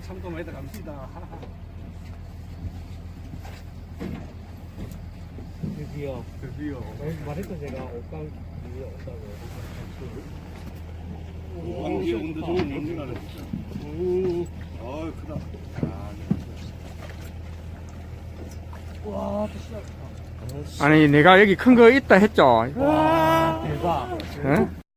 참도 많이 들어갑시다. 드디어. 말했던 제가 옷감 위에 온다고. 왕기 온도 좋은 뭔지가 진짜. 아 크다. 와, 또 시작했다. 아니 내가 여기 큰 거 있다 했죠. 와, 대박. 응?